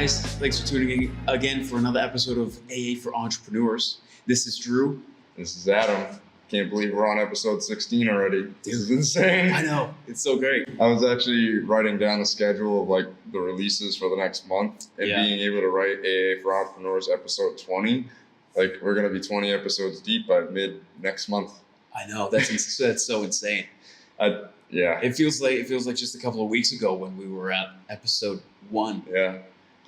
guys, thanks for tuning in again for another episode of AA for Entrepreneurs. This is Drew. This is Adam. Can't believe we're on episode 16 already. This is insane. I know, it's so great. I was actually writing down the schedule of like the releases for the next month and being able to write AA for Entrepreneurs episode 20. Like we're going to be 20 episodes deep by mid next month. I know, that's so insane. Yeah. It feels like just a couple of weeks ago when we were at episode 1. Yeah.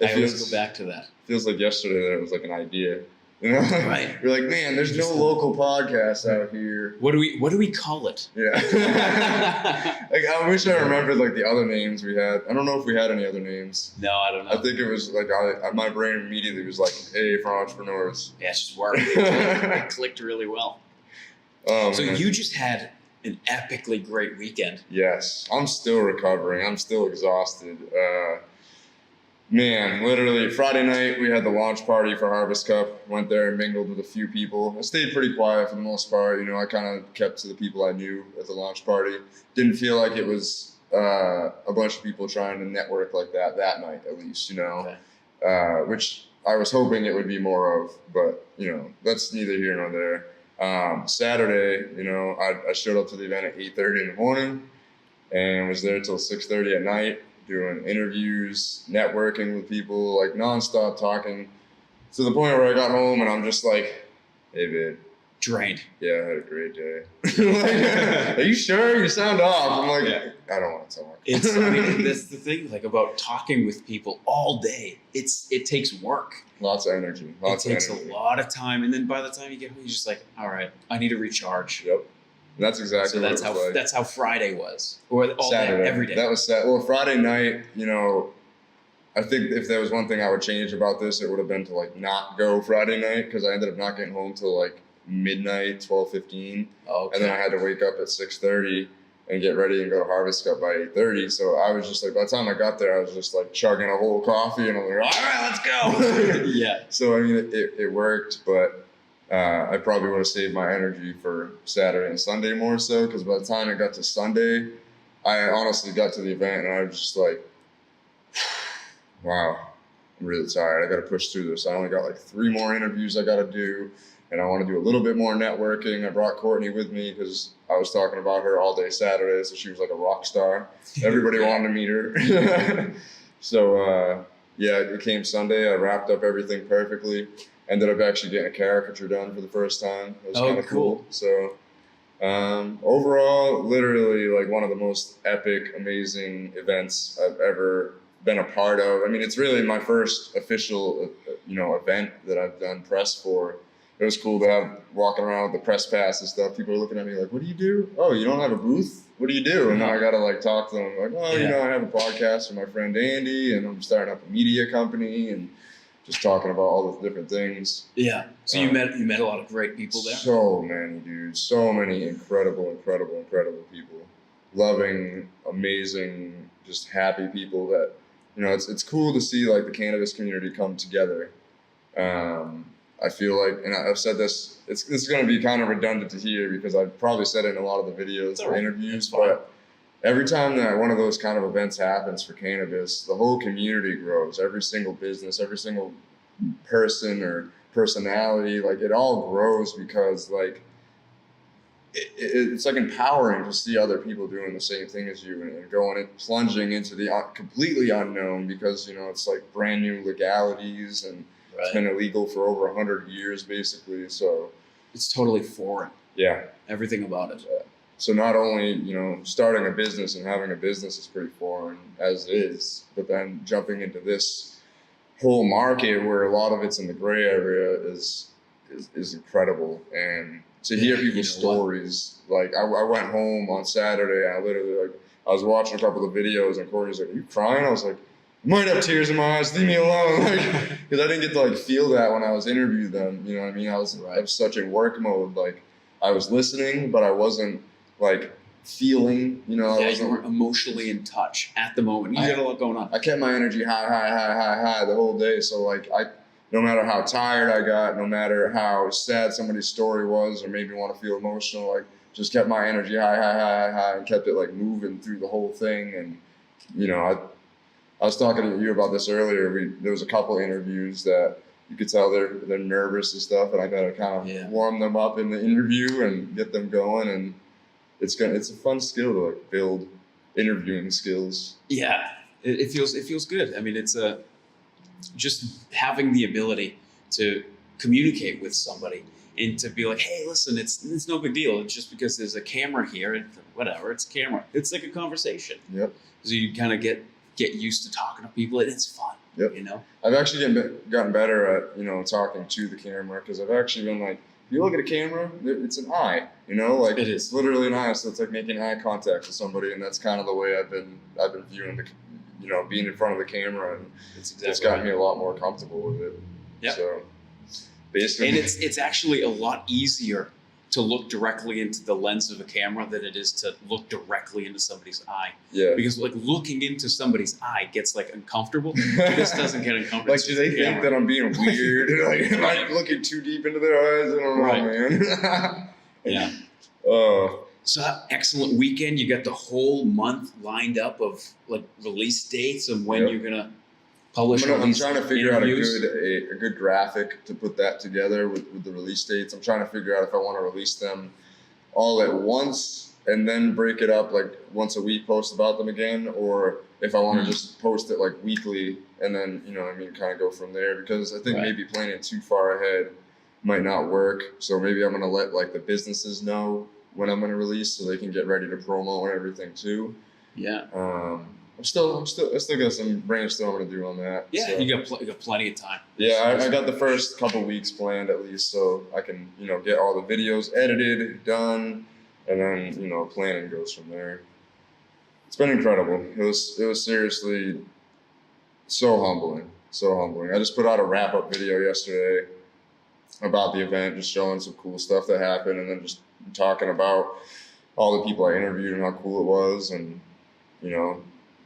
I always go back to that. Feels like yesterday that it was like an idea. You know? Right. You're like, man, there's no local podcasts out here. What do we call it? Yeah. Like I wish I remembered like the other names we had. I don't know if we had any other names. No, I don't know. I think it was like my brain immediately was like AA for Entrepreneurs. Yeah, it's just worked. It clicked really well. So Man. you just had an epically great weekend. Yes, I'm still recovering. I'm still exhausted. Man, literally Friday night we had the launch party for Harvest Cup. Went there and mingled with a few people. I stayed pretty quiet for the most part. You know, I kind of kept to the people I knew at the launch party. Didn't feel like it was a bunch of people trying to network like that night, at least. You know, which I was hoping it would be more of, but you know, that's neither here nor there. Saturday, you know, I showed up to the event at 8:30 in the morning and was there till 6:30 at night, doing interviews, networking with people, like nonstop talking, to the point where I got home and I'm just like, hey, babe. Drained. Yeah, I had a great day. Like, are you sure? You sound off. I'm like, yeah. I don't want to talk. I mean, that's the thing, like about talking with people all day. It takes work. Lots of energy. It takes a lot of time, and then by the time you get home, you're just like, all right, I need to recharge. Yep. And that's exactly what it was like. That's how Friday was, or all Saturday. day, every day. That was well, Friday night. You know, I think if there was one thing I would change about this, it would have been to like not go Friday night, because I ended up not getting home till like midnight, 12:15, and then I had to wake up at 6:30 and get ready and go to Harvest Cup by 8:30. So I was just like, by the time I got there, I was just like chugging a whole coffee, and I'm like, all right, let's go. Yeah. So I mean, it worked, but I probably would have saved my energy for Saturday and Sunday more so, because by the time it got to Sunday, I honestly got to the event and I was just like, wow, I'm really tired. I got to push through this. I only got like 3 more interviews I got to do. And I want to do a little bit more networking. I brought Courtney with me because I was talking about her all day Saturday. So she was like a rock star. Everybody wanted to meet her. So, yeah, it came Sunday. I wrapped up everything perfectly. Ended up actually getting a caricature done for the first time. It was kind of cool. So, overall, literally like one of the most epic, amazing events I've ever been a part of. I mean, it's really my first official, event that I've done press for. It was cool to have walking around with the press pass and stuff. People are looking at me like, what do you do? Oh, you don't have a booth? What do you do? And then I got to like talk to them like, oh, I have a podcast with my friend Andy, and I'm starting up a media company, and just talking about all the different things. Yeah. So you met a lot of great people there? So many, dude. So many incredible people. Loving, amazing, just happy people that, you know, it's cool to see like the cannabis community come together. I feel like, and I've said this, this is going to be kind of redundant to hear because I've probably said it in a lot of the videos or interviews, but every time that one of those kind of events happens for cannabis, the whole community grows. Every single business, every single person or personality, like it all grows because like it's like empowering to see other people doing the same thing as you and going and plunging into the completely unknown, because, you know, it's like brand new legalities and it's been illegal for over 100 years, basically. So it's totally foreign. Yeah. Everything about it. Yeah. So not only, you know, starting a business and having a business is pretty foreign as is, but then jumping into this whole market where a lot of it's in the gray area is incredible. And to hear people's stories, like I went home on Saturday and I literally I was watching a couple of videos and Corey's like, are you crying? I was like, I might have tears in my eyes, leave me alone. Because I didn't get to feel that when I was interviewing them. You know what I mean? I was such in work mode. Like I was listening, but I wasn't feeling, you know. Yeah, you weren't emotionally in touch at the moment. You had a lot going on. I kept my energy high the whole day. So no matter how tired I got, no matter how sad somebody's story was or made me want to feel emotional, just kept my energy high and kept it moving through the whole thing. And, you know, I was talking to you about this earlier. There was a couple interviews that you could tell they're nervous and stuff, and I gotta kind of warm them up in the interview and get them going. And it's a fun skill to like build interviewing skills. Yeah, it feels good. I mean, it's just having the ability to communicate with somebody and to be like, hey, listen, it's no big deal. It's just because there's a camera here and whatever, it's a camera. It's like a conversation. Yep. So you kind of get used to talking to people, and it's fun. Yep. You know? I've actually gotten better at, talking to the camera, because I've actually been like, if you look at a camera, it's an eye, like it is. It's literally an eye. So it's like making eye contact with somebody. And that's kind of the way I've been viewing being in front of the camera, and it's gotten me a lot more comfortable with it. Yeah. So basically, and it's actually a lot easier to look directly into the lens of a camera than it is to look directly into somebody's eye. Yeah. Because like looking into somebody's eye gets like uncomfortable. This doesn't get uncomfortable. Like, do they think that I'm being weird? Like, am I looking too deep into their eyes? I don't know, man. Yeah. So excellent weekend. You got the whole month lined up of like release dates and when you're gonna publish. I'm trying to figure out interviews. a good graphic to put that together with the release dates. I'm trying to figure out if I want to release them all at once and then break it up like once a week, post about them again, or if I want to just post it like weekly and then kind of go from there, because I think maybe planning too far ahead might not work. So maybe I'm gonna let like the businesses know when I'm gonna release so they can get ready to promo and everything too. Yeah. I still got some brainstorming to do on that. Yeah, so. you got plenty of time. Yeah, I got the first couple weeks planned at least, so I can get all the videos edited, done, and then planning goes from there. It's been incredible. It was seriously so humbling, so humbling. I just put out a wrap up video yesterday about the event, just showing some cool stuff that happened, and then just talking about all the people I interviewed and how cool it was, and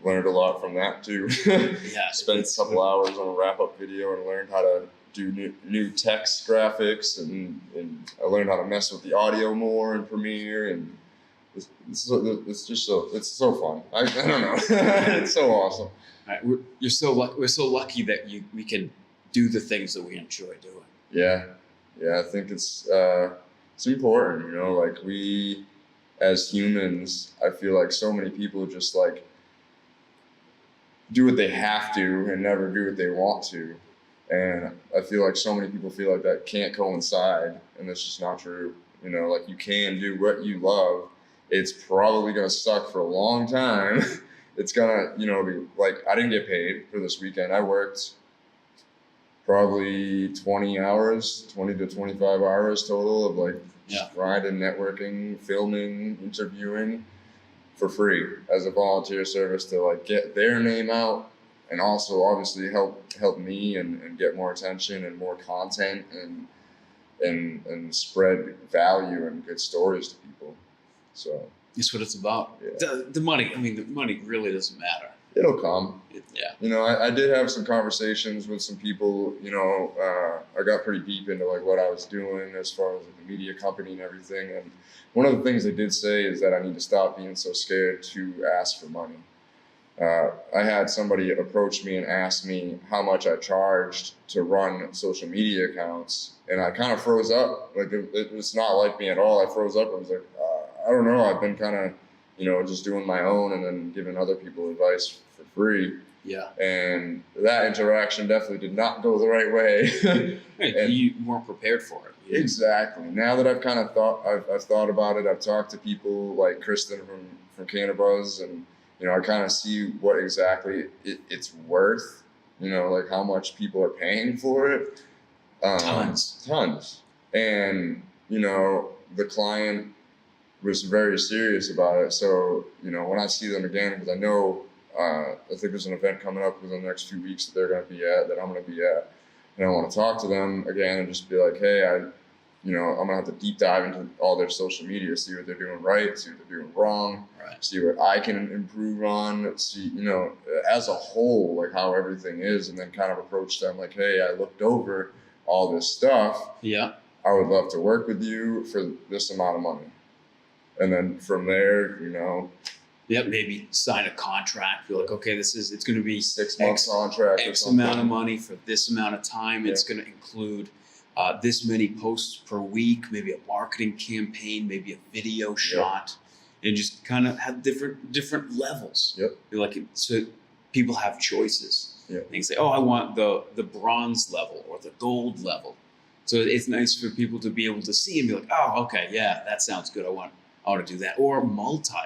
learned a lot from that too. Yeah. Spent a couple hours on a wrap-up video and learned how to do new text graphics, and I learned how to mess with the audio more in Premiere, and it's so fun. I don't know. It's so awesome. All right, we're so lucky that we can do the things that we enjoy doing. Yeah, I think it's important. Like we as humans, I feel like so many people just like do what they have to and never do what they want to. And I feel like so many people feel like that can't coincide, and that's just not true. Like you can do what you love. It's probably going to suck for a long time. It's going to, be like, I didn't get paid for this weekend. I worked probably 20 to 25 hours total of like grinding, networking, filming, interviewing, for free as a volunteer service to like get their name out, and also obviously help me and get more attention and more content and spread value and good stories to people. So that's what it's about. Yeah. The money. I mean, the money really doesn't matter. It'll come. Yeah. I did have some conversations with some people. I got pretty deep into like what I was doing as far as like, the media company and everything. And one of the things they did say is that I need to stop being so scared to ask for money. I had somebody approach me and ask me how much I charged to run social media accounts, and I kind of froze up. Like it was not like me at all. I froze up. I was like, I don't know. I've been kind of just doing my own and then giving other people advice for free. Yeah. And that interaction definitely did not go the right way. And you weren't prepared for it. Yeah. Exactly. Now that I've kind of I've thought about it, I've talked to people like Kristen from Cannabuzz, and I kind of see what exactly it's worth. Like how much people are paying for it. Tons. And the client was very serious about it. So, when I see them again, because I know, I think there's an event coming up within the next few weeks that they're going to be at, that I'm going to be at. And I want to talk to them again and just be like, hey, I'm going to have to deep dive into all their social media, see what they're doing right, see what they're doing wrong, see what I can improve on, see, as a whole, like how everything is, and then kind of approach them like, hey, I looked over all this stuff. Yeah. I would love to work with you for this amount of money. And then from there, Yep, maybe sign a contract. Be like, okay, it's going to be 6-month X, contract or X something. amount of money for this amount of time. It's going to include this many posts per week, maybe a marketing campaign, maybe a video shot, and just kind of have different levels. Yep. Like, so people have choices. Yep. They can say, oh, I want the bronze level or the gold level. So it's nice for people to be able to see and be like, oh, okay, yeah, that sounds good. I want to do that. Or multi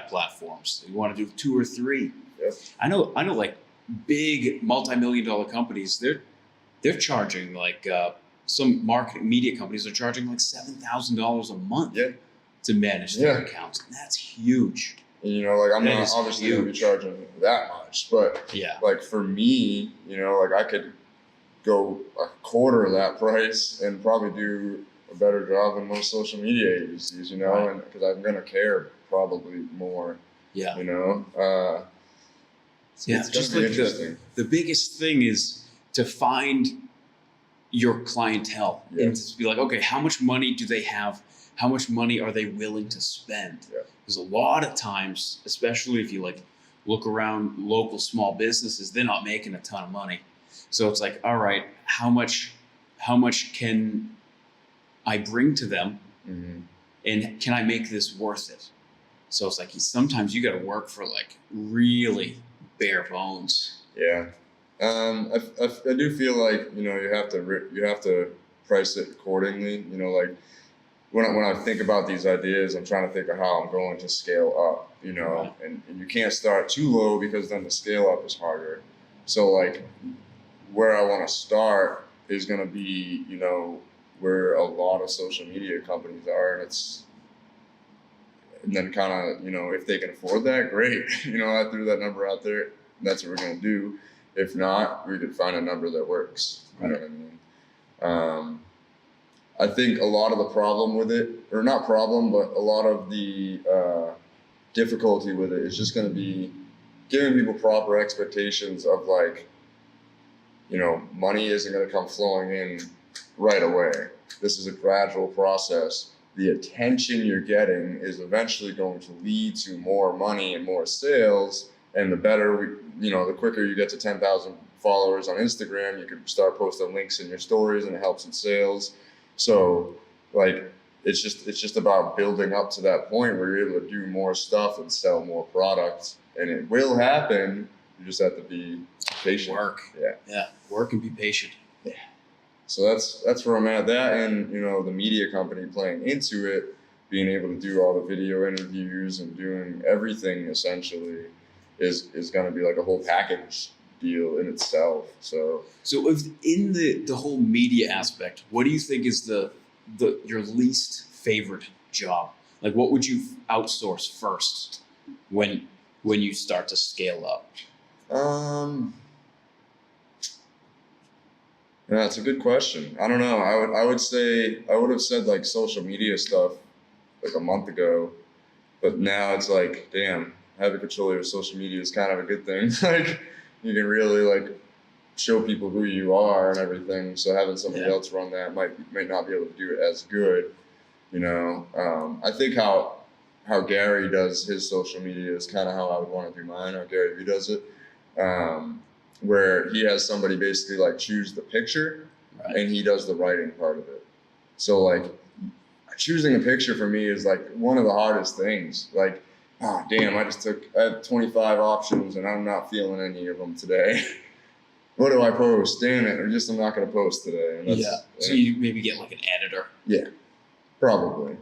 platforms. You want to do 2 or 3. Yep. I know like big multi-million-dollar companies, they're charging like some marketing media companies are charging like $7,000 a month to manage their accounts. And that's huge. And, you know, like I'm That not is obviously going to be huge. charging that much, but like for me, you know, like I could go a quarter of that price and probably do a better job than most social media agencies, you know, Right. and because I'm going to care probably more, you know. It's just gonna be like interesting. the biggest thing is to find your clientele and to be like, okay, how much money do they have? How much money are they willing to spend? Because a lot of times, especially if you like look around local small businesses, they're not making a ton of money. So it's like, all right, how much can I bring to them, and can I make this worth it? So it's like sometimes you got to work for like really bare bones. Yeah. I do feel like, you know, you have to price it accordingly. You know, like when I think about these ideas, I'm trying to think of how I'm going to scale up, you know, and you can't start too low because then the scale up is harder. So like where I want to start is going to be, you know, where a lot of social media companies are, and then kind of, you know, if they can afford that, great. You know, I threw that number out there. That's what we're going to do. If not, we could find a number that works. You know what I mean? I think a lot of the problem with it, or not problem, but a lot of the difficulty with it is just going to be giving people proper expectations of like, you know, money isn't going to come flowing in right away. This is a gradual process. The attention you're getting is eventually going to lead to more money and more sales. And the better the quicker you get to 10,000 followers on Instagram, you can start posting links in your stories and it helps with sales. So like, it's just about building up to that point where you're able to do more stuff and sell more products, and it will happen. You just have to be patient. Work. Yeah. Work and be patient. Yeah. So that's where I'm at. That, and you know, the media company playing into it, being able to do all the video interviews and doing everything essentially is going to be like a whole package deal in itself. So if in the whole media aspect, what do you think is your least favorite job? Like, what would you outsource first when you start to scale up? Yeah, that's a good question. I don't know. I would say I would have said like social media stuff like a month ago, but now it's like, damn, having control of your social media is kind of a good thing. Like, you can really like show people who you are and everything. So having somebody else run that might not be able to do it as good. You know, I think how Gary does his social media is kind of how I would want to do mine. How Gary Vee does it. Where he has somebody basically like choose the picture, and he does the writing part of it. So like choosing a picture for me is like one of the hardest things. Like, oh damn, I have 25 options and I'm not feeling any of them today. What do I post? Damn it, or just I'm not going to post today. And So you maybe get like an editor. Yeah, probably.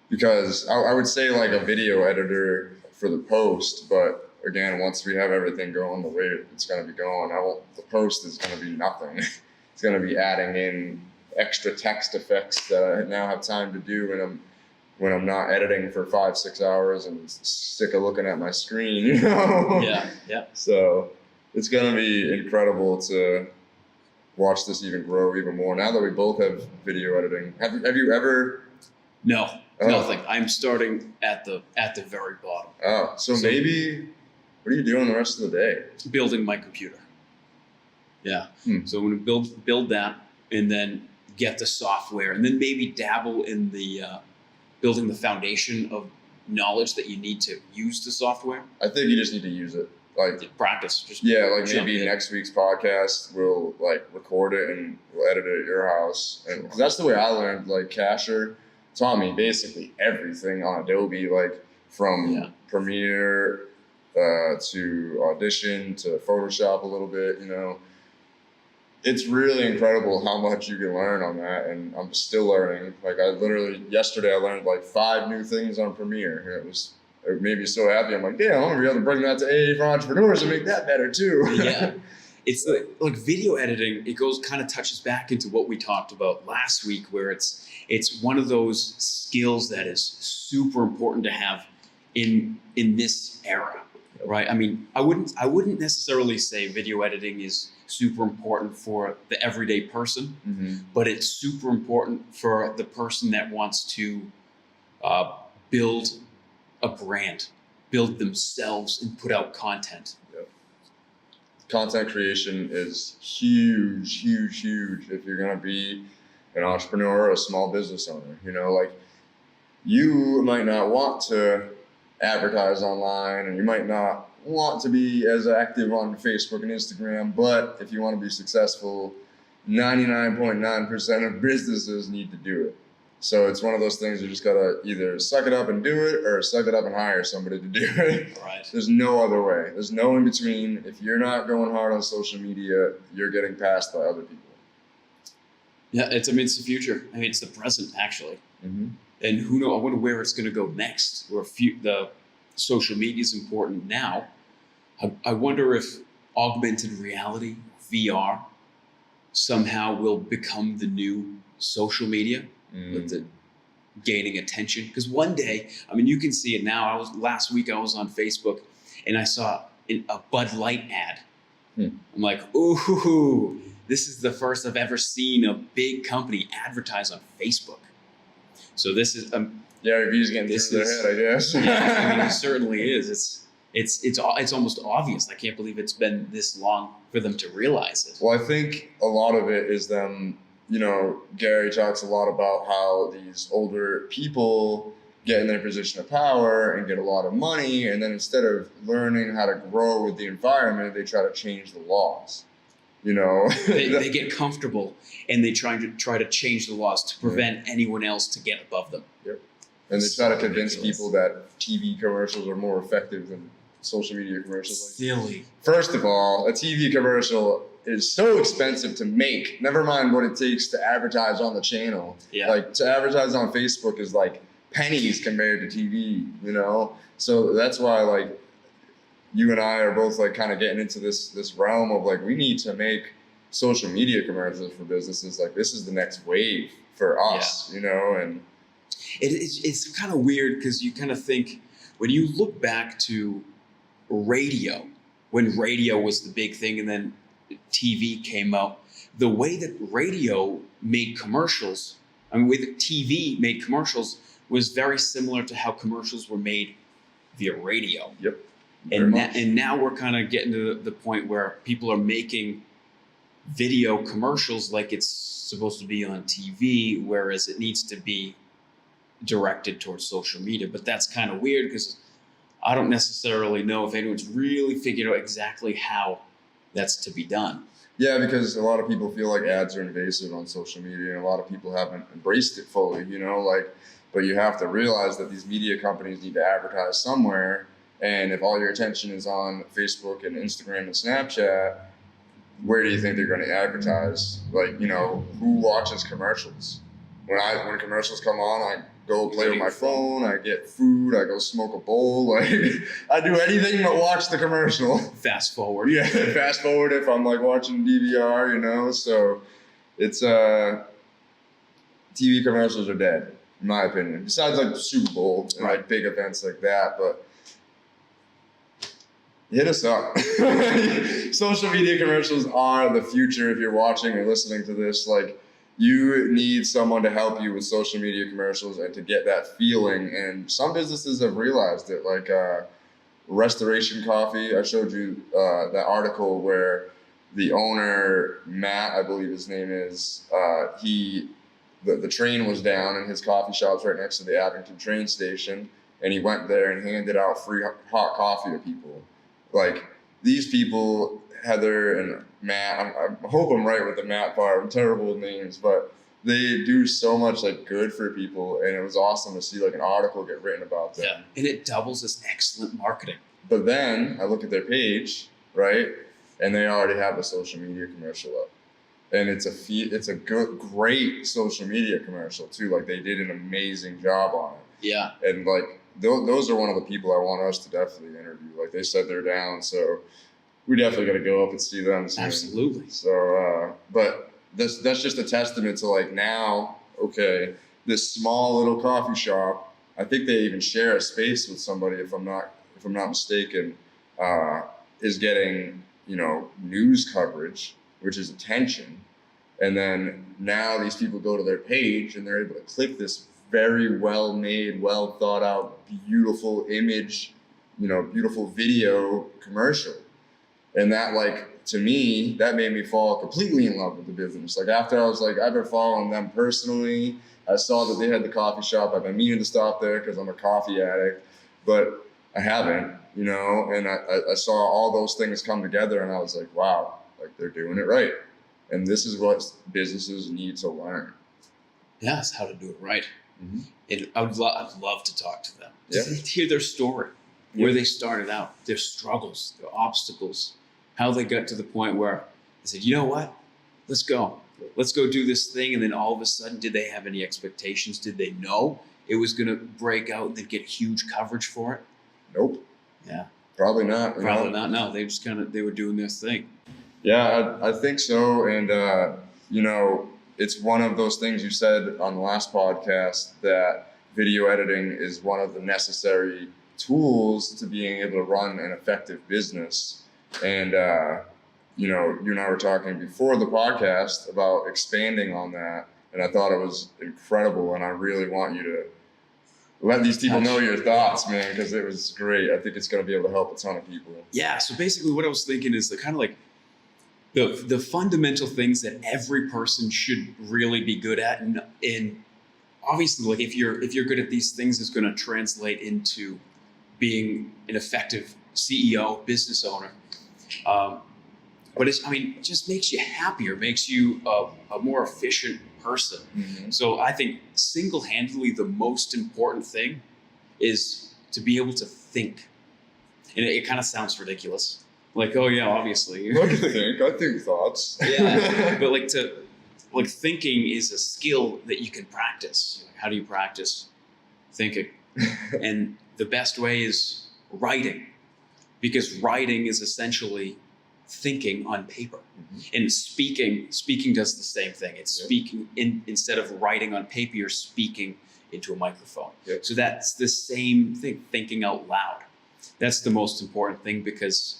Because I would say like a video editor for the post, but again, once we have everything going the way it's going to be going, the post is going to be nothing. It's going to be adding in extra text effects that I now have time to do when I'm not editing for 5-6 hours and sick of looking at my screen, you know? Yeah. So it's going to be incredible to watch this even grow even more. Now that we both have video editing, have you ever? No, nothing. I'm starting at the very bottom. Oh, so maybe. What are you doing the rest of the day? Building my computer. Yeah. So I'm going to build that, and then get the software, and then maybe dabble in the building the foundation of knowledge that you need to use the software. I think you just need to use it. Like, Practice. Just like jump maybe in. next week's podcast we'll like record it and we'll edit it at your house, and 'cause that's the way I learned. Like Casher taught me basically everything on Adobe, like from Yeah. Premiere to Audition to Photoshop a little bit. You know, it's really incredible how much you can learn on that, and I'm still learning. Like I literally yesterday I learned like 5 new things on Premiere, and it made me so happy. I'm like, damn, I'm gonna be able to bring that to AA for Entrepreneurs and make that better too. Yeah. It's like video editing. It goes kind of touches back into what we talked about last week, where it's one of those skills that is super important to have in this era, right? I mean, I wouldn't necessarily say video editing is super important for the everyday person, Mm-hmm. but it's super important for the person that wants to build a brand, build themselves, and put out content. Content creation is huge, huge, huge if you're gonna be an entrepreneur or a small business owner. You know, like you might not want to advertise online and you might not want to be as active on Facebook and Instagram, but if you want to be successful, 99.9% of businesses need to do it. So it's one of those things you just gotta either suck it up and do it or suck it up and hire somebody to do it. Right. There's no other way. There's no in between. If you're not going hard on social media, you're getting passed by other people. Yeah, it's the future. I mean, it's the present actually. Mm-hmm. And who knows? I wonder where it's going to go next. Where the social media is important now. I wonder if augmented reality, VR, somehow will become the new social media, with the gaining attention. Because one day, I mean, you can see it now. Last week I was on Facebook, and I saw a Bud Light ad. I'm like, ooh, this is the first I've ever seen a big company advertise on Facebook. So this is Yeah, reviews getting through their head, I guess. yeah, I mean, it certainly is. It's almost obvious. I can't believe it's been this long for them to realize it. Well, I think a lot of it is them, you know, Gary talks a lot about how these older people get in their position of power and get a lot of money, and then instead of learning how to grow with the environment, they try to change the laws. You know, They get comfortable and they try to change the laws to prevent anyone else to get above them. and they try to convince Ridiculous. people that TV commercials are more effective than social media commercials. Like, Silly. first of all, a TV commercial is so expensive to make. Never mind what it takes to advertise on the channel. Yeah. Like to advertise on Facebook is like pennies compared to TV, you know? So that's why like you and I are both like kind of getting into this realm of like we need to make social media commercials for businesses. Like this is the next wave for us, you know? And It's kind of weird because you kind of think when you look back to radio, when radio was the big thing and then TV came out, the way that radio made commercials, I mean, the way that TV made commercials was very similar to how commercials were made via radio. Yep. And now we're kind of getting to the point where people are making video commercials like it's supposed to be on TV, whereas it needs to be directed towards social media. But that's kind of weird because I don't necessarily know if anyone's really figured out exactly how that's to be done. Yeah, because a lot of people feel like ads are invasive on social media, and a lot of people haven't embraced it fully, you know, like, but you have to realize that these media companies need to advertise somewhere. And if all your attention is on Facebook and Instagram and Snapchat, where do you think they're going to advertise? Like, you know, who watches commercials? When commercials come on, I go play with my phone, I get food, I go smoke a bowl, like I do anything but watch the commercial. Fast forward. Yeah, fast forward if I'm like watching DVR, you know. So it's TV commercials are dead, in my opinion. Besides like the Super Bowl and like big events like that, but hit us up. Social media commercials are the future. If you're watching or listening to this, like you need someone to help you with social media commercials and to get that feeling. And some businesses have realized it, like Restoration Coffee. I showed you that article where the owner, Matt, I believe his name is, the train was down and his coffee shop's right next to the Abington train station. and he went there and handed out free hot coffee to people. Like, these people, Heather and Matt, I hope I'm right with the Matt part. I'm terrible with names, but they do so much like good for people, and it was awesome to see like an article get written about them. Yeah, and it doubles as excellent marketing. But then I look at their page, right, and they already have a social media commercial up, and it's a good, great social media commercial too. Like, they did an amazing job on it. Yeah, And like those are one of the people I want us to definitely interview. Like, they said they're down, so we definitely got to go up and see them soon. absolutely. So, but that's just a testament to like now, okay, this small little coffee shop. I think they even share a space with somebody, if I'm not mistaken, is getting, you know, news coverage, which is attention, and then now these people go to their page and they're able to click this very well made, well thought out, beautiful image, you know, beautiful video commercial. And that, like, to me, that made me fall completely in love with the business. Like, after I was like, I've been following them personally. I saw that they had the coffee shop. I've been meaning to stop there because I'm a coffee addict, but I haven't, you know, and I saw all those things come together, and I was like, wow, like, they're doing it right. And this is what businesses need to learn. Yeah, it's how to do it right. Mm-hmm. And I'd love to talk to them. Yeah. To hear their story, where they started out, their struggles, their obstacles, how they got to the point where they said, you know what, let's go do this thing. And then all of a sudden, did they have any expectations? Did they know it was going to break out and they'd get huge coverage for it? Nope. Yeah. Probably not. Probably not. No, they just they were doing their thing. Yeah, I think so. And, you know, it's one of those things you said on the last podcast, that video editing is one of the necessary tools to being able to run an effective business. And, you know, you and I were talking before the podcast about expanding on that. And I thought it was incredible. And I really want you to let these people know your thoughts, man, because it was great. I think it's going to be able to help a ton of people. Yeah. So basically what I was thinking is the kind of like the fundamental things that every person should really be good at. And obviously, like, if you're good at these things, it's going to translate into being an effective CEO, business owner. But it just makes you happier, makes you a more efficient person. Mm-hmm. So I think single-handedly the most important thing is to be able to think. And it kind of sounds ridiculous. Like, oh yeah, obviously. I think thoughts. Yeah, but thinking is a skill that you can practice. How do you practice thinking? And the best way is writing, because writing is essentially thinking on paper. Mm-hmm. And speaking does the same thing. It's speaking instead of writing on paper, you're speaking into a microphone. Yep. So that's the same thing, thinking out loud. That's the most important thing, because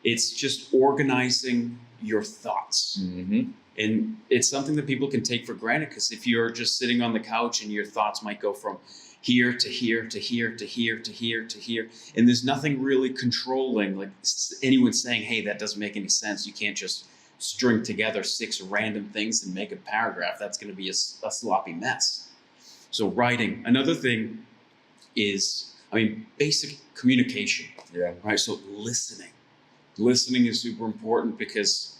it's just organizing your thoughts. Mm-hmm. And it's something that people can take for granted, because if you're just sitting on the couch and your thoughts might go from here to here to here to here to here to here, and there's nothing really controlling, like anyone saying, hey, that doesn't make any sense. You can't just string together 6 random things and make a paragraph. That's going to be a sloppy mess. So writing. Another thing is, basic communication. Yeah. Right. So listening. Listening is super important, because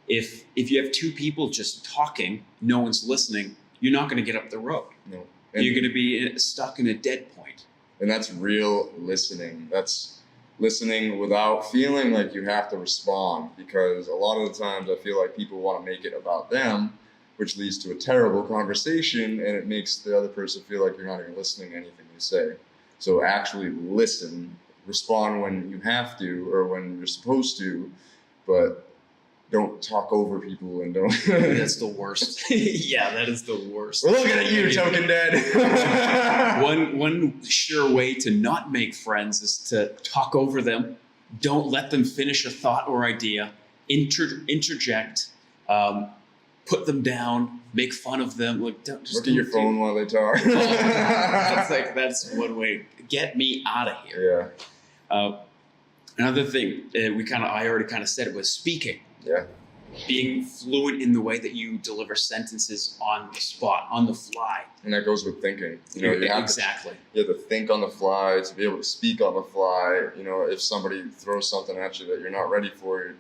if you have 2 people just talking, no one's listening, you're not going to get up the road. No. You're going to be stuck in a dead point. And that's real listening. That's listening without feeling like you have to respond, because a lot of the times I feel like people want to make it about them, which leads to a terrible conversation, and it makes the other person feel like you're not even listening to anything you say. So actually listen, respond when you have to or when you're supposed to, but don't talk over people and don't. That's the worst. Yeah, that is the worst. We're looking at you, Token Dad. One sure way to not make friends is to talk over them. Don't let them finish a thought or idea. Interject. Put them down. Make fun of them. Like, look at your phone while they talk. That's one way. Get me out of here. Yeah. Another thing I already kind of said it, was speaking. Yeah. being fluent in the way that you deliver sentences on the spot, on the fly. And that goes with thinking. You have Exactly. you have to think on the fly to be able to speak on the fly. If somebody throws something at you that you're not ready for,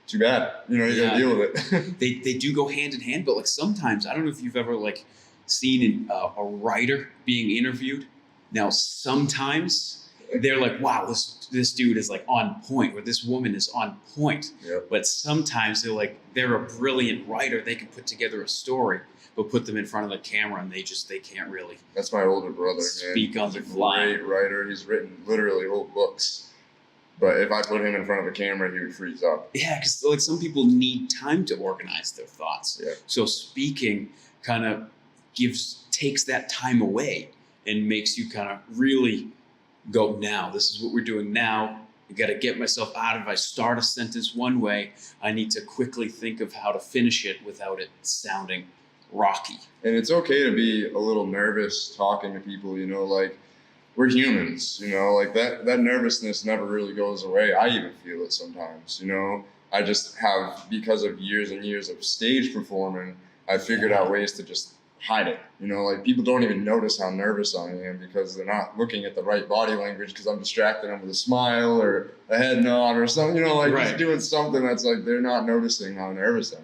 too bad. You gotta deal with it. They do go hand in hand, but like sometimes, I don't know if you've ever like seen a writer being interviewed. Now, sometimes they're like, wow, this dude is like on point, or this woman is on point. Yep. But sometimes they're a brilliant writer. They can put together a story, but put them in front of the camera and they can't really. That's my older brother, man. Speak on the He's a fly. great writer. He's written literally whole books. But if I put him in front of a camera, he would freeze up. Yeah, because like some people need time to organize their thoughts. Yeah. So speaking kind of takes that time away and makes you kind of really go, now this is what we're doing now. I got to get myself out of. I start a sentence one way, I need to quickly think of how to finish it without it sounding rocky. And it's okay to be a little nervous talking to people. Like we're humans. Like that nervousness never really goes away. I even feel it sometimes. I just have, because of years and years of stage performing, I figured out ways to just hide it. Like people don't even notice how nervous I am because they're not looking at the right body language because I'm distracting them with a smile or a head nod or something, Right. Just doing something that's like they're not noticing how nervous I am.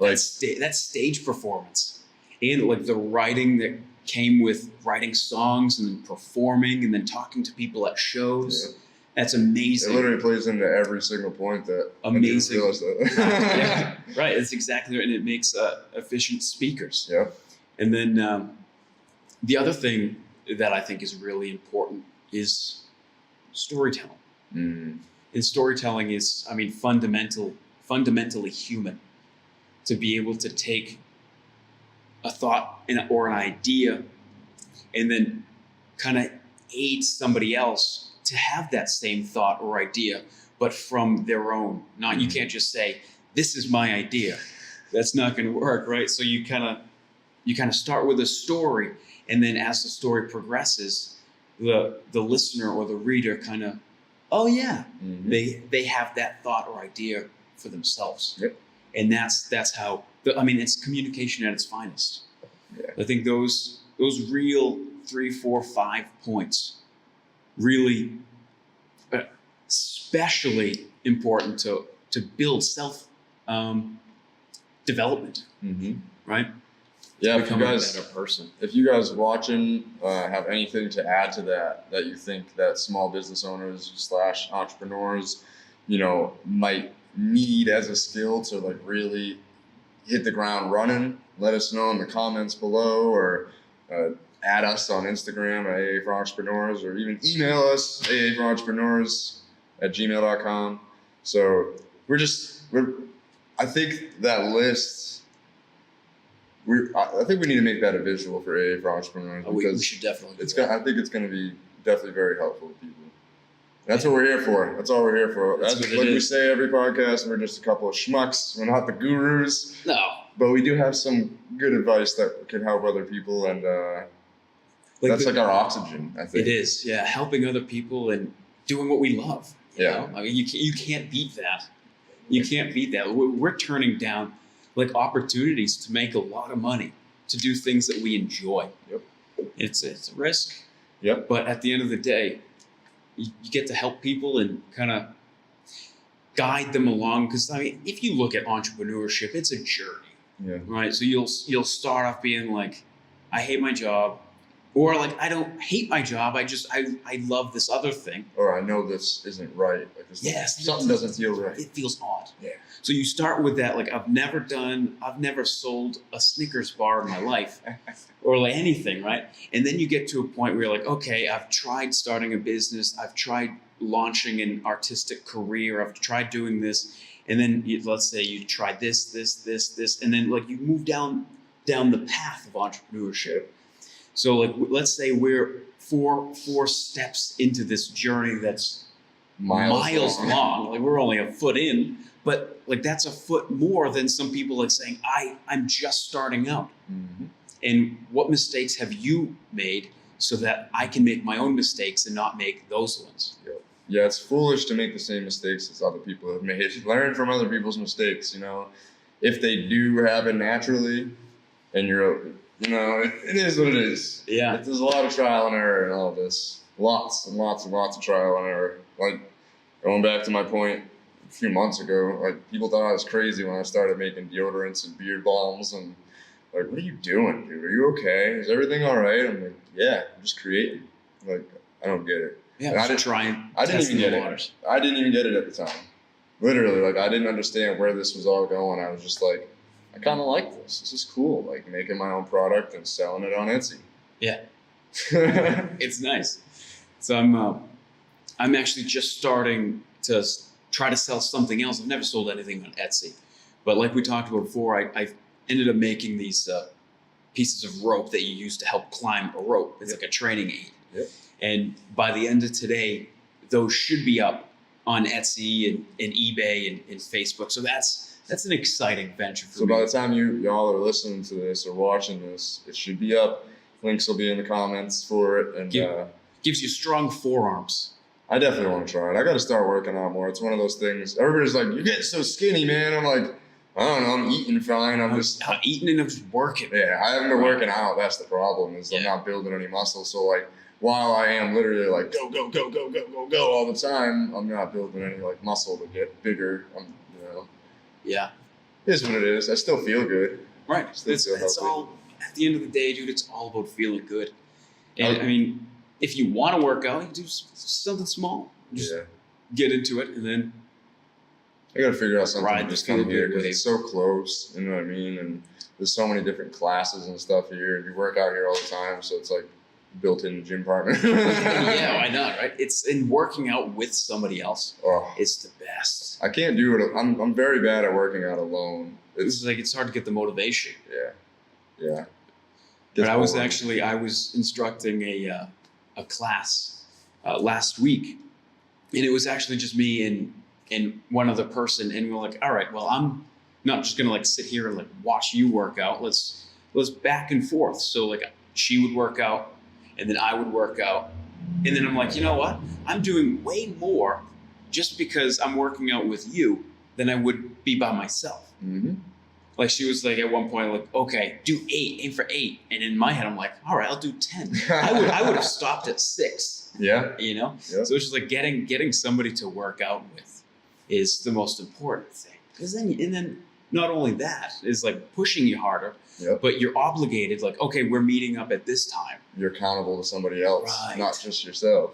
Like That's stage performance, and like the writing that came with writing songs and then performing and then talking to people at shows. Yeah. That's it amazing. literally plays into every single point that Amazing. I didn't realize that. Yeah, right. It's exactly right, and it makes efficient speakers. Yeah. And then the other thing that I think is really important is storytelling. Mm. And storytelling is, fundamentally human. To be able to take a thought or an idea and then kind of aid somebody else to have that same thought or idea, but from their own. You can't just say, this is my idea. That's not going to work, right? So you kind of start with a story, and then as the story progresses, the listener or the reader kind of, oh yeah, Mm-hmm. they have that thought or idea for themselves. Yep. And that's how it's communication at its finest. Yeah. I think those real 3, 4, 5 points really especially important to build self development, Mm-hmm. right? Yeah, Become a better person. if you guys watching have anything to add to that you think that small business owners / entrepreneurs, might need as a skill to like really hit the ground running, let us know in the comments below, or add us on Instagram at AA for Entrepreneurs, or even email us aaforentrepreneurs@gmail.com. So I think that list, I think we need to make that a visual for AA for Entrepreneurs, We because should definitely do it's that. I think it's going to be definitely very helpful to people. That's what we're here for. That's all we're here for. That's That's what it like we is. say every podcast, we're just a couple of schmucks. We're not the gurus, No. but we do have some good advice that can help other people, and that's like our oxygen, I think. It is, yeah. Helping other people and doing what we love. You Yeah. know? You can't beat that. You can't beat that. We're turning down like opportunities to make a lot of money, to do things that we enjoy. Yep. It's a risk. Yep. But at the end of the day, you get to help people and kind of guide them along. Because if you look at entrepreneurship, it's a journey, Yeah. right? So you'll start off being like, I hate my job, or like, I don't hate my job. I love this other thing. Or I know this isn't right. Like this, Yes. something doesn't feel right. It feels odd. Yeah. So you start with that, like, I've never sold a Snickers bar in my life, or like anything, right? And then you get to a point where you're like, okay, I've tried starting a business, I've tried launching an artistic career, I've tried doing this, and then let's say you try this, and then like you move down the path of entrepreneurship. So like, let's say we're four steps into this journey that's miles long. Like we're only a foot in, but like that's a foot more than some people like saying, I'm just starting out. Mhm. And what mistakes have you made so that I can make my own mistakes and not make those ones? Yep. yeah, it's foolish to make the same mistakes as other people have made. Learn from other people's mistakes, you know. If they do happen naturally, and it is what it is. Yeah. There's a lot of trial and error in all of this. Lots and lots and lots of trial and error. Like, going back to my point a few months ago, like, people thought I was crazy when I started making deodorants and beard balms, and like, what are you doing, dude? Are you okay? Is everything all right? I'm like, yeah, I'm just creating. Like, I don't get it. Yeah, And I didn't even get it. I didn't even get it at the time. Literally, like, I didn't understand where this was all going. I was just like, I kind of like this. This is cool. Like, making my own product and selling it on Etsy. Yeah. It's nice. So I'm actually just starting to try to sell something else. I've never sold anything on Etsy, but like we talked about before, I ended up making these pieces of rope that you use to help climb a rope. It's like a training aid. Yep. And by the end of today, those should be up on Etsy and eBay and Facebook. So that's an exciting venture for So me. by the time y'all are listening to this or watching this, it should be up. Links will be in the comments for it, and Gives you strong forearms. I definitely want to try it. I got to start working out more. It's one of those things. Everybody's like, "You're getting so skinny, man." I'm like, I don't know. I'm eating fine. I'm eating and I'm just working. Yeah, I haven't been working out. That's the problem. I'm not building any muscle. So like, while I am literally like go go go go go go go all the time, I'm not building any like muscle to get bigger. Yeah. It is what it is. I still feel good. Right. It's healthy. all, at the end of the day, dude, it's all about feeling good. And I mean, if you want to work out, you do something small. Just get into it, and then I got to figure out something ride to just the come here feel-good because it's so close. You know what I mean? And there's so many different classes and stuff here. You work out here all the time, so it's like built-in gym partner. Yeah, why not, right? It's in working out with somebody else. Oh, it's the best. I can't do it. I'm very bad at working out alone. It's hard to get the motivation. Yeah. But I was instructing a class last week, and it was actually just me and one other person, and we were like, all right, well, I'm not just gonna like sit here and like watch you work out. Let's back and forth. So like she would work out, and then I would work out, and then I'm like, you know what? I'm doing way more just because I'm working out with you than I would be by myself. Mm-hmm. Like she was like at one point like, okay, do 8, aim for 8, and in my head I'm like, all right, I'll do 10. I would have stopped at 6. Yeah. You know. Yep. So it's just like getting somebody to work out with is the most important thing. Because then not only that is like pushing you harder, but you're obligated. Like, okay, we're meeting up at this time. You're accountable to somebody else, not just yourself.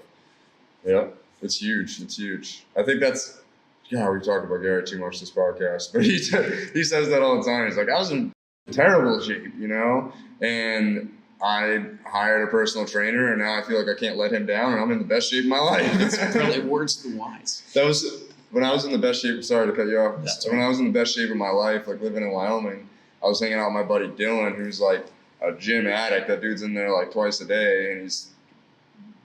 Yeah, it's huge. It's huge. I think that's. Yeah, we talked about Garrett too much this podcast, but he says that all the time. He's like, I was in terrible shape, you know, and I hired a personal trainer, and now I feel like I can't let him down, and I'm in the best shape of my life. It's really words to the wise. That was when I was in the best shape. Sorry to cut you off. When I was in the best shape of my life, like living in Wyoming, I was hanging out with my buddy Dylan, who's like a gym addict. That dude's in there like twice a day, and he's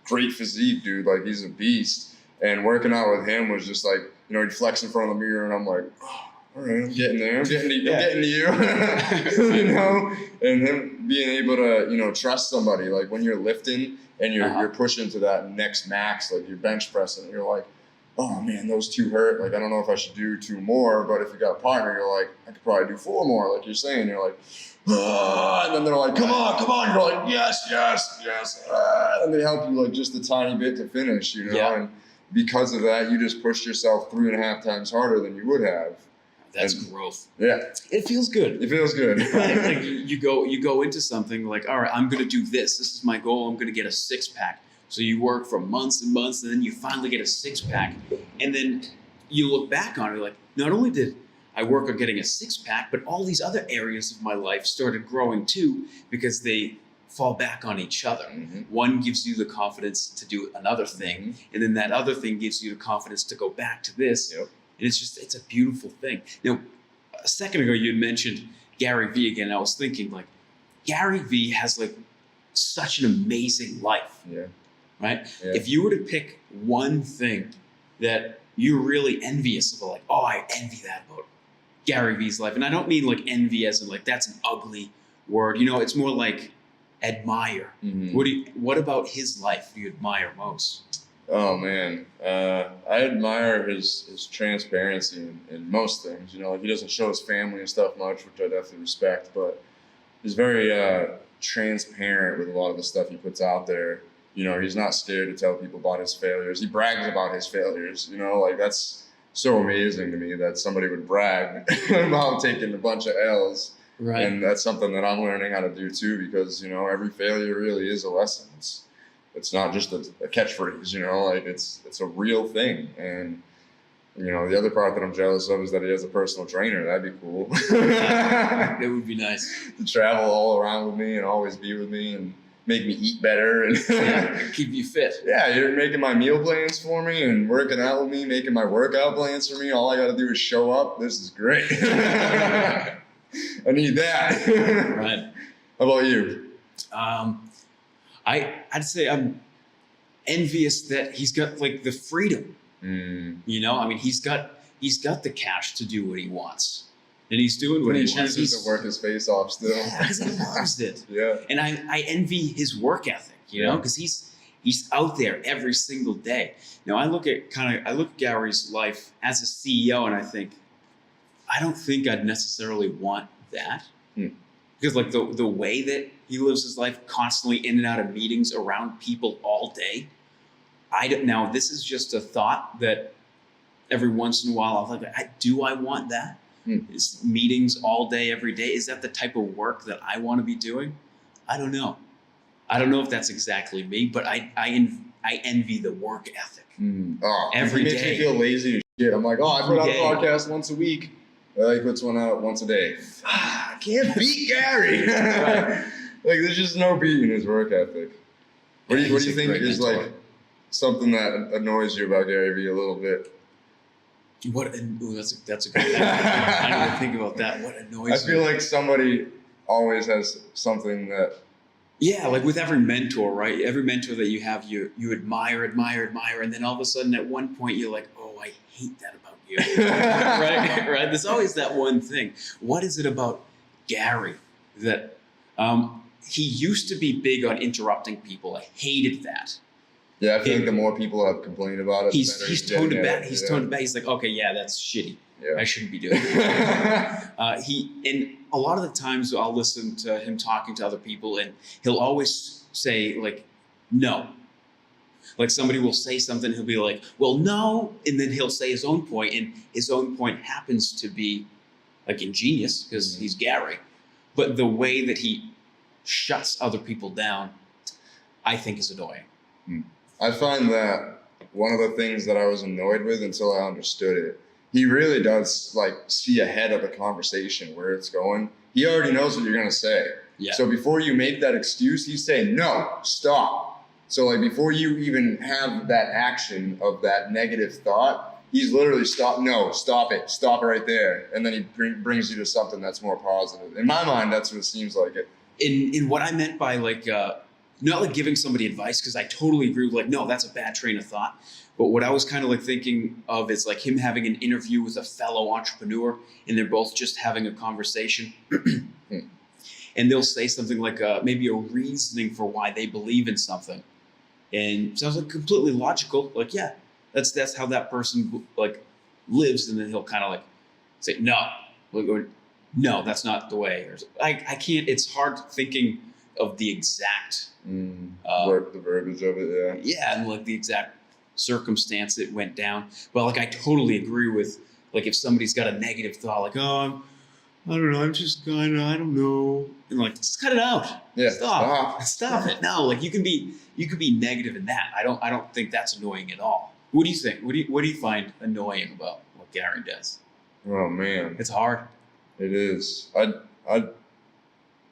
great physique, dude. Like he's a beast. And working out with him was just like, you know, he'd flex in front of the mirror, and I'm like, oh, all right, I'm getting there. I'm getting to you. You know, and him being able to, you know, trust somebody. Like when you're lifting and you're pushing to that next max, like you're bench pressing, you're like, oh man, those 2 hurt. Like I don't know if I should do 2 more, but if you got a partner, you're like, I could probably do 4 more. Like you're saying, you're like, ah, and then they're like, come on. You're like, yes. Ah, and they help you like just a tiny bit to finish, you know. Yeah. And because of that, you just pushed yourself 3.5 times harder than you would have. That's growth. Yeah, it feels good. It feels good. Like you go into something like, all right, I'm gonna do this. This is my goal. I'm gonna get a 6-pack. So you work for months and months, and then you finally get a 6-pack, and then you look back on it like, not only did I work on getting a 6-pack, but all these other areas of my life started growing too because they fall back on each other. Mm-hmm. One gives you the confidence to do another thing, and then that other thing gives you the confidence to go back to this. Yep. And it's a beautiful thing. Now, a second ago you had mentioned Gary Vee again. I was thinking like, Gary Vee has like such an amazing life. Yeah. Right? Yeah. If you were to pick one thing that you're really envious of, like, oh, I envy that about Gary Vee's life. And I don't mean like envy as in like that's an ugly word. You know, it's more like admire. Mm-hmm. What about his life do you admire most? Oh man, I admire his transparency in most things. You know, like he doesn't show his family and stuff much, which I definitely respect. But he's very transparent with a lot of the stuff he puts out there. You know, he's not scared to tell people about his failures. He brags about his failures. You know, like that's so amazing to me that somebody would brag about taking a bunch of L's. Right. And that's something that I'm learning how to do too, because you know every failure really is a lesson. It's not just a catchphrase, you know, like it's a real thing. And you know, the other part that I'm jealous of is that he has a personal trainer. That'd be cool. That would be nice. To travel all around with me and always be with me and make me eat better and keep you fit. Yeah, you're making my meal plans for me and working out with me, making my workout plans for me. All I got to do is show up. This is great. I need that. Right. How about you? I'd say I'm envious that he's got like the freedom. You know, I mean, he's got the cash to do what he wants, and he's doing what he wants. He chooses to work his face off still. Yeah, because he loves it. Yeah. And I envy his work ethic. You know, because he's out there every single day. Now I look at Gary's life as a CEO, and I think I don't think I'd necessarily want that. Because like the way that he lives his life, constantly in and out of meetings, around people all day. Now this is just a thought that every once in a while I'll like, do I want that? Is meetings all day, every day? Is that the type of work that I want to be doing? I don't know. I don't know if that's exactly me, but I envy the work ethic. Oh, every it day. makes me feel lazy as shit. I'm like, I put out a podcast once a week. He puts one out once a day. I can't beat Gary. Like, there's just no beating his work ethic. What do you think is like something that annoys you about Gary Vee a little bit? That's a good thing. I didn't think about that. What annoys I feel like somebody always has something that. Yeah, like with every mentor, right? Every mentor that you have, you admire, and then all of a sudden at one point you're like, oh, I hate that about you. right? There's always that one thing. What is it about Gary that he used to be big on interrupting people? I hated that. Yeah, I feel like the more people have complained about it, he's toned it back. He's toned it back. He's like, okay, yeah, that's shitty. Yeah. I shouldn't be doing it. And a lot of the times I'll listen to him talking to other people, and he'll always say like, no. Like somebody will say something, he'll be like, well, no, and then he'll say his own point, and his own point happens to be like ingenious because he's Gary, but the way that he shuts other people down, I think is annoying. I find that one of the things that I was annoyed with until I understood it, he really does like see ahead of the conversation where it's going. He already knows what you're going to say. Yeah. So before you make that excuse, he's saying, no, stop. So like before you even have that action of that negative thought, he's literally stop it right there. And then he brings you to something that's more positive. In my mind, that's what it seems like it. In what I meant by like, not like giving somebody advice, because I totally agree with like, no, that's a bad train of thought. But what I was kind of like thinking of is like him having an interview with a fellow entrepreneur, and they're both just having a conversation. And they'll say something like maybe a reasoning for why they believe in something. And sounds like completely logical. Like, yeah, that's how that person like lives. And then he'll kind of like say, no, or, no, that's not the way. Or I can't, it's hard thinking of the exact the verbiage of it, yeah, and like the exact circumstance it went down. But like I totally agree with like if somebody's got a negative thought, like, oh, I don't know, I'm just kind of, I don't know, and like just cut it out. Yeah, stop it. No, like you can be negative in that. I don't think that's annoying at all. What do you think? What do you find annoying about what Gary does? Oh man, it's hard. It is.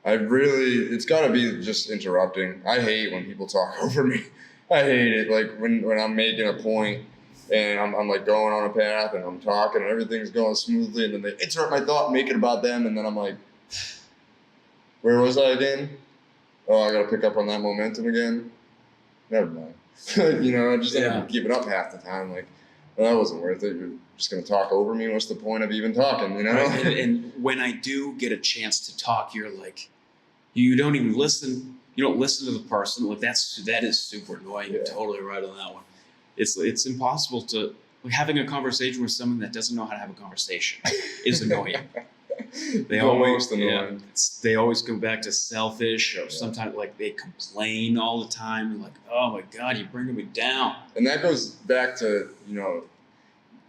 I really, it's got to be just interrupting. I hate when people talk over me. I hate it. Like when I'm making a point and I'm like going on a path and I'm talking and everything's going smoothly and then they interrupt my thought and make it about them. And then I'm like, where was I again? Oh, I got to pick up on that momentum again. Never mind. You know, I just end up giving up half the time. Like, well, that wasn't worth it. You're just going to talk over me. What's the point of even talking, you know? Right. And when I do get a chance to talk, you're like, you don't listen to the person. Like that is super annoying. You're totally right on that one. It's impossible to having a conversation with someone that doesn't know how to have a conversation is annoying. They The always most annoying. they always go back to selfish, or sometimes like they complain all the time, like, oh my god, you're bringing me down. And that goes back to,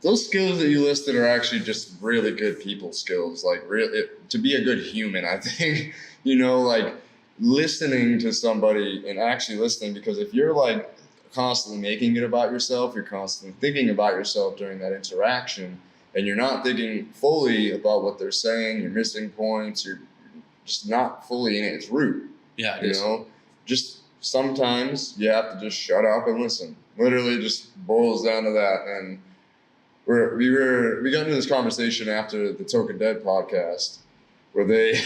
those skills that you listed are actually just really good people skills. Like, really, to be a good human, I think, like listening to somebody and actually listening, because if you're like constantly making it about yourself, you're constantly thinking about yourself during that interaction, and you're not thinking fully about what they're saying, you're missing points, you're just not fully in it. It's rude. Yeah, it is. Just sometimes you have to just shut up and listen. Literally just boils down to that. And we got into this conversation after the Token Dead podcast where they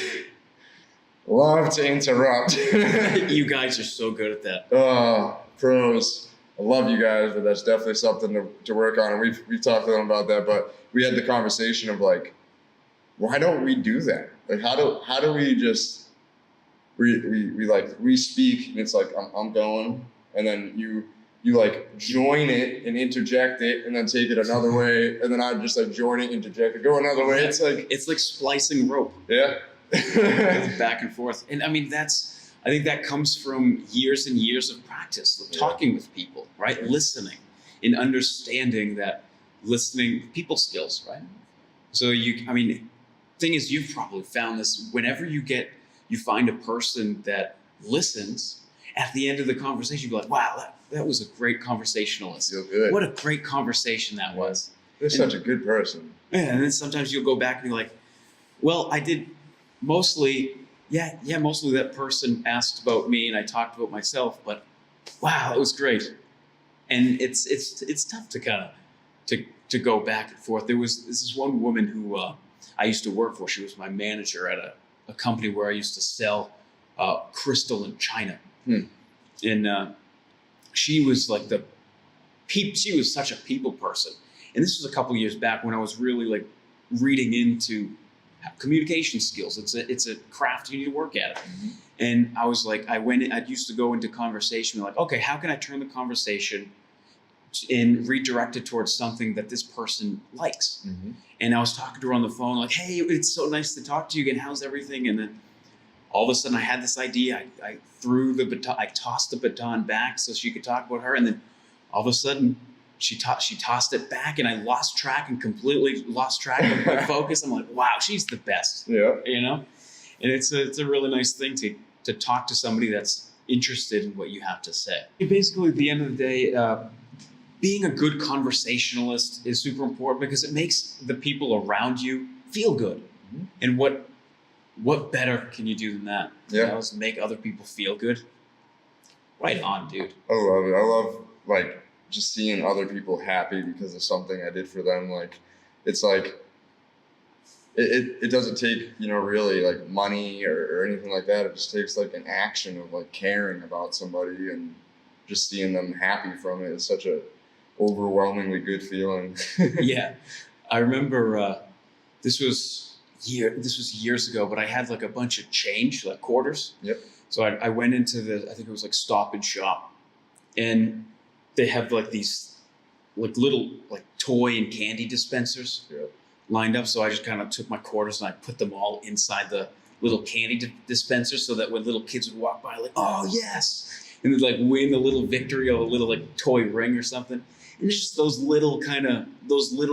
love to interrupt. You guys are so good at that. Pros. I love you guys, but that's definitely something to work on. And we've talked to them about that, but we had the conversation of like, why don't we do that? Like, how do we just we speak, and it's like I'm going, and then you like join it and interject it, and then take it another way, and then I just like join it, interject it, go another way. It's like splicing rope. Yeah. Back and forth. And I mean, I think that comes from years and years of practice of talking with people, right? Listening and understanding that listening, people skills, right? So thing is, you've probably found this whenever you find a person that listens, at the end of the conversation, you're like, wow, that was a great conversationalist. Feel good. What a great conversation that was. They're such a good person. Yeah, and then sometimes you'll go back and you're like, well, I did mostly that person asked about me and I talked about myself, but wow, that was great. And it's tough to kind of to go back and forth. This is one woman who I used to work for. She was my manager at a company where I used to sell crystal in China. And she was like she was such a people person. And this was a couple years back when I was really like reading into communication skills. It's a craft, you need to work at it. Mm-hmm. And I was like, I used to go into conversation like, okay, how can I turn the conversation and redirect it towards something that this person likes? Mm-hmm. And I was talking to her on the phone like, hey, it's so nice to talk to you again. How's everything? And then all of a sudden I had this idea. I threw the baton, I tossed the baton back so she could talk about her. And then all of a sudden she tossed it back, and I lost track and completely lost track of my focus. I'm like, wow, she's the best. Yeah. And it's a really nice thing to talk to somebody that's interested in what you have to say. Basically, at the end of the day, being a good conversationalist is super important because it makes the people around you feel good. Mm-hmm. And what better can you do than that? Yeah. Is make other people feel good. Right on, dude. I love it. I love like just seeing other people happy because of something I did for them. Like, it's like it doesn't take really like money or anything like that. It just takes like an action of like caring about somebody, and just seeing them happy from it is such a overwhelmingly good feeling. Yeah, I remember this was years ago, but I had like a bunch of change, like quarters. Yep. So I went into I think it was like Stop and Shop, and they have like these like little like toy and candy dispensers. Yep. Lined up. So I just kind of took my quarters and I put them all inside the little candy dispenser, so that when little kids would walk by, like, oh yes, and they'd like win a little victory of a little like toy ring or something. And it's just those little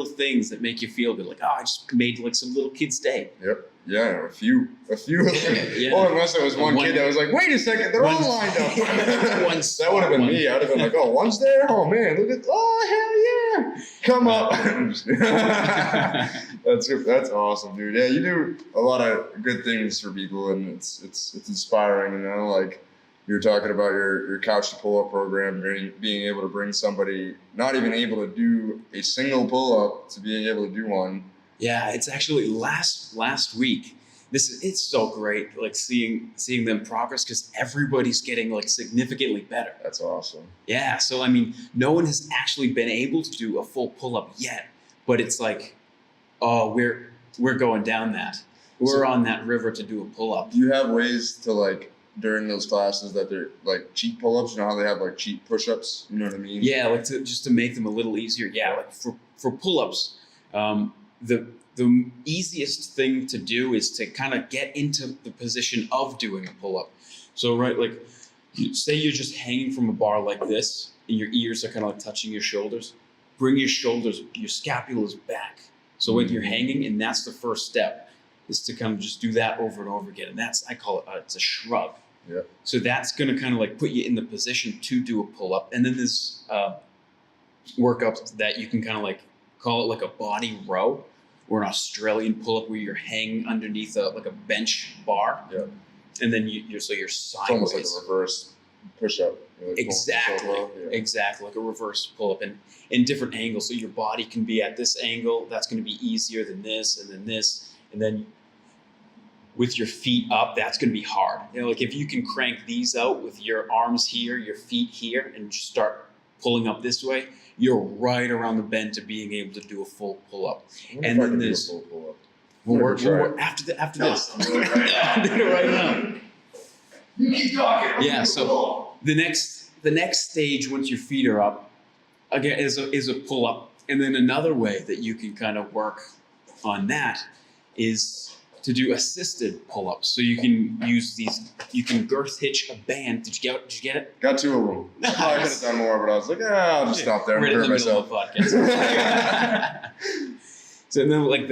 things that make you feel good. Like, oh, I just made like some little kid's day. Yep. Yeah, a few. Yeah. Oh, unless there was one kid that was like, wait a second, they're all lined up. That would have been me. I'd have been like, oh, one's there? Oh, man, look at, oh, hell yeah. Come up. That's awesome, dude. Yeah, you do a lot of good things for people, and it's inspiring, like you were talking about your couch to pull up program, being able to bring somebody not even able to do a single pull up to being able to do one. Yeah, it's actually last week. It's so great, like seeing them progress, because everybody's getting like significantly better. That's awesome. Yeah, so I mean, no one has actually been able to do a full pull-up yet, but it's like, oh, we're going down that. We're on that river to do a pull-up. Do you have ways to like during those classes that they're like cheat pull-ups. You know how they have like cheat push-ups. You know what I mean? Yeah, like just to make them a little easier. Yeah, like for pull-ups, the easiest thing to do is to kind of get into the position of doing a pull-up. So right, like say you're just hanging from a bar like this, and your ears are kind of like touching your shoulders. Bring your shoulders, your scapulas back. So when you're hanging, and that's the first step, is to kind of just do that over and over again. And that's, I call it, it's a shrug. Yeah. So that's going to kind of like put you in the position to do a pull-up. And then there's workups that you can kind of like call it like a body row, or an Australian pull-up where you're hanging underneath like a bench bar. Yeah. And then you're sideways. It's almost like a reverse push-up. You're like Exactly. pulling so low. Yeah. Exactly, like a reverse pull-up, and in different angles. So your body can be at this angle. That's going to be easier than this, and then with your feet up, that's going to be hard. You know, like if you can crank these out with your arms here, your feet here, and just start pulling up this way, you're right around the bend to being able to do a full pull-up. I wonder And if I then could do a there's full pull-up. we'll Never work tried. after this. I'm doing it right now. You keep talking. Yeah, so the next stage once your feet are up, again, is a pull-up. And then another way that you can kind of work on that is to do assisted pull-ups. So you can use these, you can girth hitch a band. Did you get it? Got two of them. I probably could have done more, but I was like, I'll just stop there and Right in hurt the middle of myself. the podcast. So then like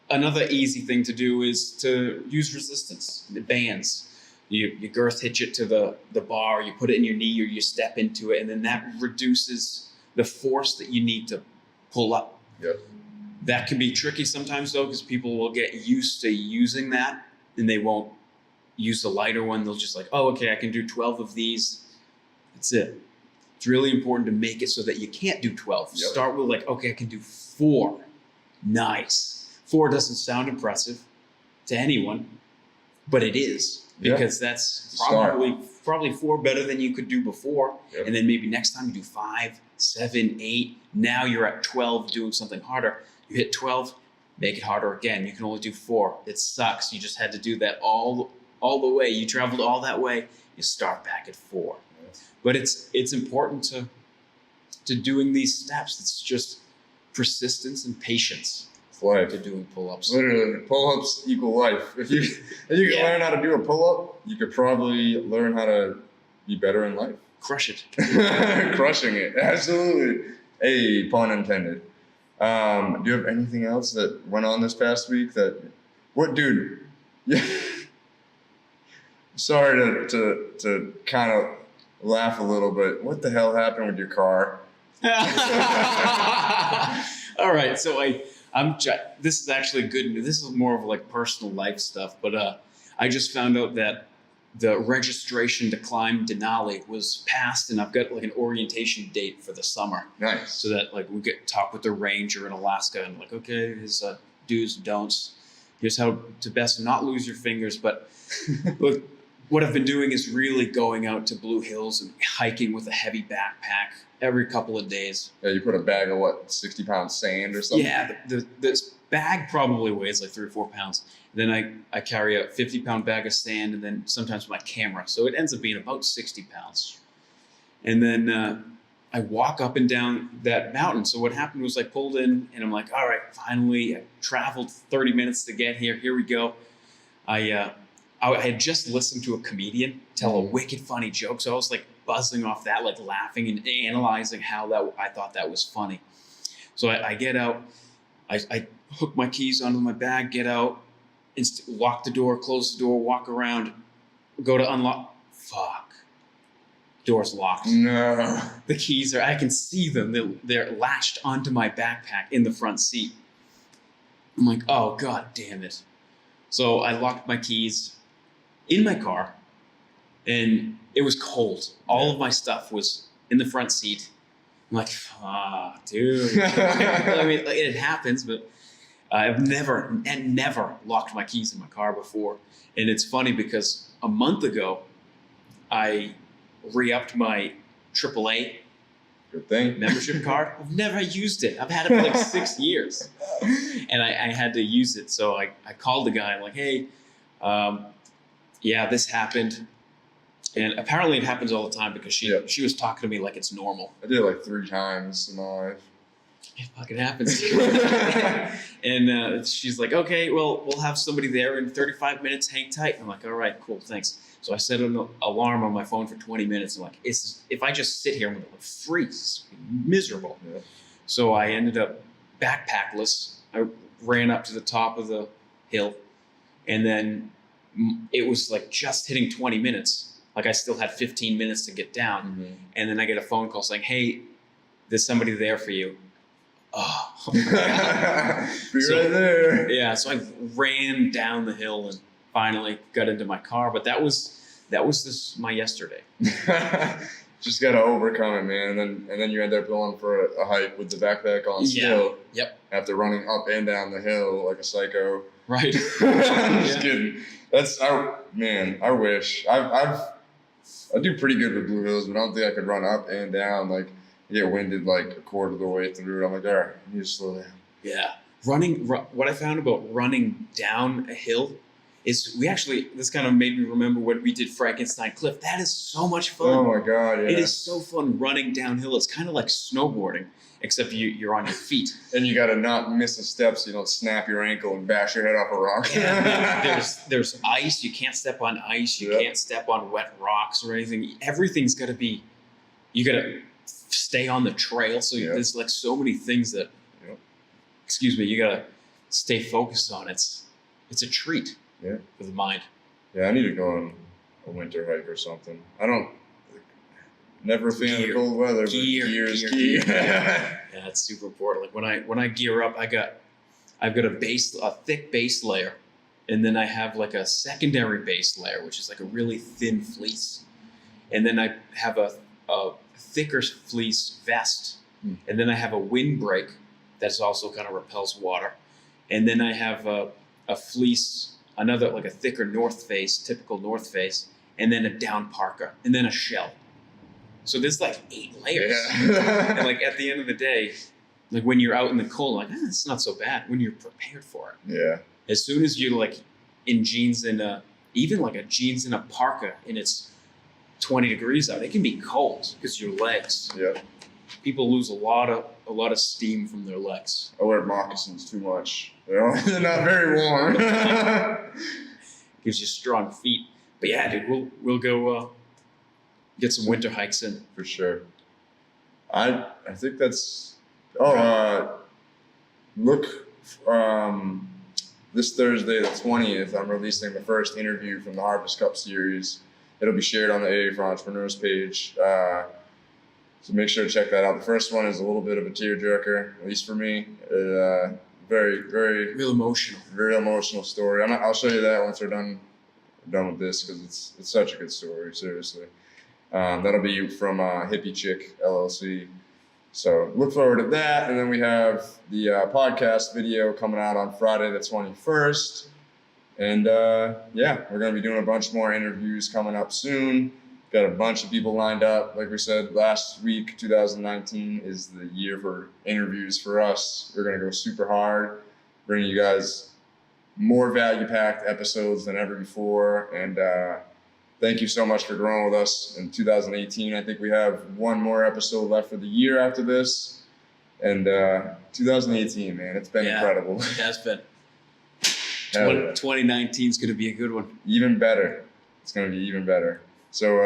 another easy thing to do is to use resistance, the bands. You girth hitch it to the bar, you put it in your knee, or you step into it, and then that reduces the force that you need to pull up. Yep. That can be tricky sometimes though, because people will get used to using that and they won't use the lighter one. They'll just like, oh, okay, I can do 12 of these. That's it. It's really important to make it so that you can't do 12. Yep. Start with like, okay, I can do 4. Nice. 4 doesn't sound impressive to anyone, but it is. Yeah. Because that's Start. probably 4 better than you could do before. Yep. And then maybe next time you do 5, 7, 8. Now you're at 12 doing something harder. You hit 12, make it harder again. You can only do 4. It sucks. You just had to do that all the way. You traveled all that way. You start back at 4. Yes. But it's important to doing these steps. It's just persistence and patience It's life. to doing pull-ups. Literally, pull-ups equal life. If you can Yeah. learn how to do a pull-up, you could probably learn how to be better in life. Crush it. Crushing it, absolutely. Hey, pun intended. Do you have anything else that went on this past week? What, dude? Yeah. Sorry to kind of laugh a little bit. What the hell happened with your car? All right, so this is actually good news. This is more of like personal life stuff, but I just found out that the registration to climb Denali was passed, and I've got like an orientation date for the summer, Nice. so that like we get talk with the ranger in Alaska and like, okay, his do's and don'ts. Here's how to best not lose your fingers. But look, what I've been doing is really going out to Blue Hills and hiking with a heavy backpack every couple of days. Yeah, you put a bag of 60-pound sand or something? Yeah, the bag probably weighs like 3 or 4 pounds. Then I carry a 50-pound bag of sand, and then sometimes my camera. So it ends up being about 60 pounds. And then I walk up and down that mountain. So what happened was I pulled in, and I'm like, all right, finally, I traveled 30 minutes to get here. Here we go. I had just listened to a comedian tell a wicked funny joke. So I was like buzzing off that, like laughing and analyzing how I thought that was funny. So I get out, I hook my keys onto my bag, get out, lock the door, close the door, walk around, go to unlock. Fuck. Door's locked. No. The keys I can see them. They're latched onto my backpack in the front seat. I'm like, oh, God damn it. So I locked my keys in my car, and it was cold. All of my stuff was in the front seat. I'm like, dude. I mean, like, it happens, but I've never locked my keys in my car before. And it's funny because a month ago, I re-upped my AAA Good thing. membership card. I've never used it. I've had it for like 6 years. And I had to use it. So I called the guy. I'm like, hey, yeah, this happened. And apparently it happens all the time because Yeah. she was talking to me like it's normal. I did it like 3 times in my life. It fucking happens. And she's like, okay, well, we'll have somebody there in 35 minutes. Hang tight. I'm like, all right, cool, thanks. So I set an alarm on my phone for 20 minutes. I'm like, if I just sit here, I'm going to freeze. Miserable. Yeah. So I ended up backpackless. I ran up to the top of the hill, and then it was like just hitting 20 minutes. Like I still had 15 minutes to get down. Mm-hmm. And then I get a phone call saying, hey, there's somebody there for you. Oh, Be So- right there. yeah. So I ran down the hill and finally got into my car. But that was my yesterday. Just gotta overcome it, man. And then you end up going for a hike with the backpack on still. Yep. After running up and down the hill like a psycho. Right. Just Yeah. kidding. I wish. I do pretty good with Blue Hills, but I don't think I could run up and down. Like, I get winded like a quarter of the way through it. I'm like, all right, I need to slow down. Yeah. What I found about running down a hill is this kind of made me remember when we did Frankenstein Cliff. That is so much fun. Oh my god, yeah. It is so fun running downhill. It's kind of like snowboarding, except you're on your feet. And you gotta not miss a step so you don't snap your ankle and bash your head off a rock. There's ice. You can't step on ice. You Yep. can't step on wet rocks or anything. Everything's got to be. You got to stay on the trail. So Yep. there's like so many things that. Yep. Excuse me. You got to stay focused on. It's a treat. Yeah. For the mind. Yeah, I need to go on a winter hike or something. I don't. Never a fan Gear. of cold weather, but Gear, gear is gear, key. gear. Yeah, it's super important. Like when I gear up, I've got a thick base layer, and then I have like a secondary base layer, which is like a really thin fleece, and then I have a thicker fleece vest, Hmm. and then I have a windbreak that's also kind of repels water, and then I have a fleece, another like a thicker typical North Face, and then a down parka, and then a shell. So there's like 8 layers. Yeah. And like at the end of the day, like when you're out in the cold, like it's not so bad when you're prepared for it. Yeah. As soon as you're like in jeans and even like a jeans and a parka and it's 20 degrees out, it can be cold because your legs. Yeah. People lose a lot of steam from their legs. I wear moccasins too much. They're not very warm. Gives you strong feet. But yeah, dude, we'll go get some winter hikes in. For sure. I think that's. Look, this Thursday, the 20th, I'm releasing the first interview from the Harvest Cup series. It'll be shared on the AA for Entrepreneurs page. So make sure to check that out. The first one is a little bit of a tearjerker, at least for me. Very, very, Real emotional. very emotional story. I'll show you that once we're done with this because it's such a good story. Seriously, that'll be from Hippie Chick LLC. So look forward to that, and then we have the podcast video coming out on Friday the 21st. And yeah, we're gonna be doing a bunch more interviews coming up soon. Got a bunch of people lined up. Like we said last week, 2019 is the year for interviews for us. We're going to go super hard, bring you guys more value-packed episodes than ever before. And thank you so much for growing with us in 2018. I think we have one more episode left for the year after this. And 2018, man, it's been incredible. It has been. Hell yeah. 2019 is going to be a good one. Even better. It's going to be even better. So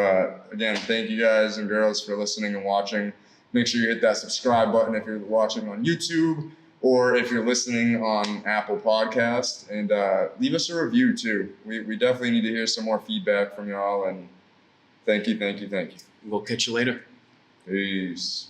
again, thank you guys and girls for listening and watching. Make sure you hit that subscribe button if you're watching on YouTube or if you're listening on Apple Podcast, and leave us a review too. We definitely need to hear some more feedback from y'all, and thank you. We'll catch you later. Peace.